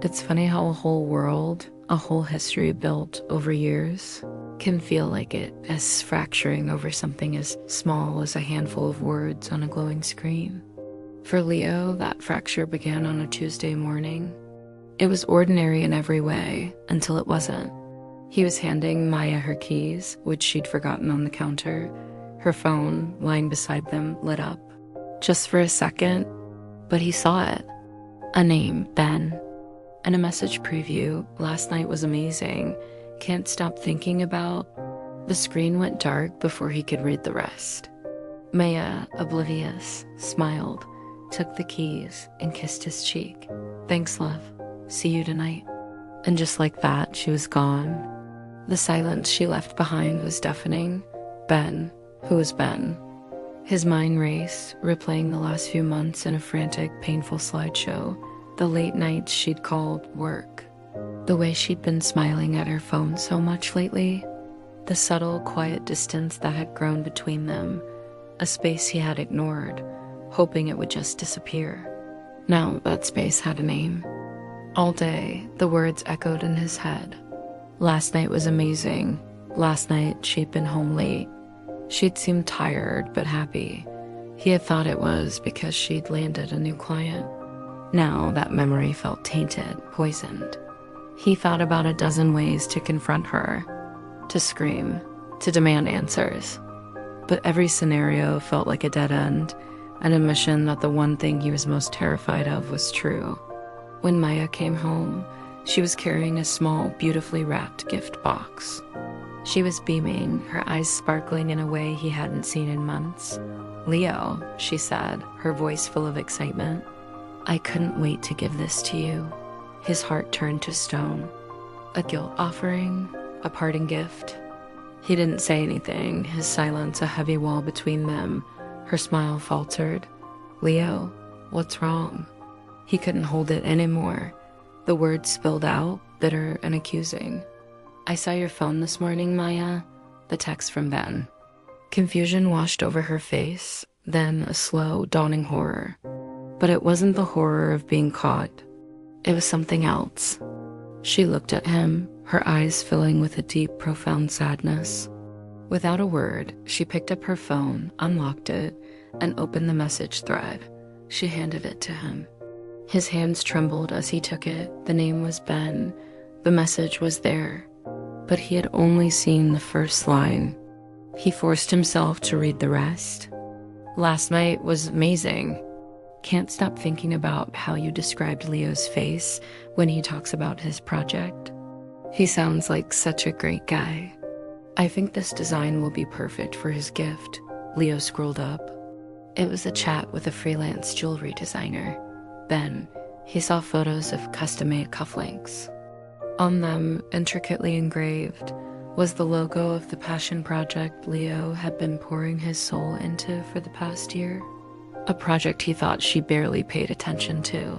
It's funny how a whole world, a whole history built over years, can feel like it is fracturing over something as small as a handful of words on a glowing screen. For Leo, that fracture began on a Tuesday morning. It was ordinary in every way until it wasn't. He was handing Maya her keys, which she'd forgotten on the counter. Her phone, lying beside them, lit up. Just for a second, but he saw it. A name, Ben. And a message preview. Last night was amazing. Can't stop thinking about. The screen went dark before he could read the rest. Maya, oblivious, smiled, took the keys, and kissed his cheek. Thanks, love. See you tonight. And just like that, she was gone. The silence she left behind was deafening. Ben, who was Ben? His mind raced, replaying the last few months in a frantic, painful slideshow. The late nights she'd called work. The way she'd been smiling at her phone so much lately. The subtle, quiet distance that had grown between them. A space he had ignored, hoping it would just disappear. Now that space had a name. All day, the words echoed in his head. Last night was amazing. Last night, she'd been home late. She'd seemed tired, but happy. He had thought it was because she'd landed a new client. Now that memory felt tainted, poisoned. He thought about a dozen ways to confront her, to scream, to demand answers. But every scenario felt like a dead end, an admission that the one thing he was most terrified of was true. When Maya came home, she was carrying a small, beautifully wrapped gift box. She was beaming, her eyes sparkling in a way he hadn't seen in months. "Leo," she said, her voice full of excitement. "I couldn't wait to give this to you." His heart turned to stone. A guilt offering? A parting gift? He didn't say anything, his silence a heavy wall between them. Her smile faltered. "Leo, what's wrong?" He couldn't hold it anymore. The words spilled out, bitter and accusing. "I saw your phone this morning, Maya." The text from Ben. Confusion washed over her face, then a slow, dawning horror. But it wasn't the horror of being caught. It was something else. She looked at him, her eyes filling with a deep, profound sadness. Without a word, she picked up her phone, unlocked it, and opened the message thread. She handed it to him. His hands trembled as he took it. The name was Ben. The message was there. But he had only seen the first line. He forced himself to read the rest. "Last night was amazing. Can't stop thinking about how you described Leo's face when he talks about his project. He sounds like such a great guy. I think this design will be perfect for his gift." Leo scrolled up. It was a chat with a freelance jewelry designer. Ben, he saw photos of custom-made cufflinks. On them, intricately engraved, was the logo of the passion project Leo had been pouring his soul into for the past year. A project he thought she barely paid attention to.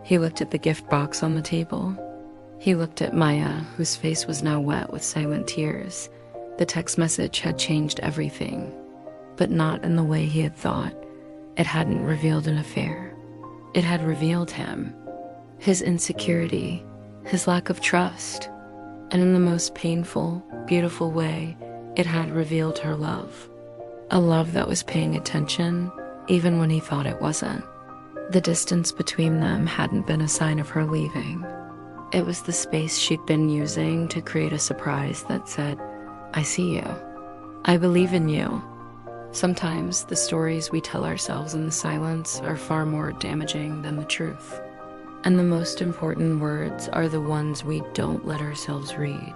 He looked at the gift box on the table. He looked at Maya, whose face was now wet with silent tears. The text message had changed everything, but not in the way he had thought. It hadn't revealed an affair. It had revealed him, his insecurity, his lack of trust, and in the most painful, beautiful way, it had revealed her love. A love that was paying attention, even when he thought it wasn't. The distance between them hadn't been a sign of her leaving. It was the space she'd been using to create a surprise that said, "I see you. I believe in you." Sometimes the stories we tell ourselves in the silence are far more damaging than the truth. And the most important words are the ones we don't let ourselves read.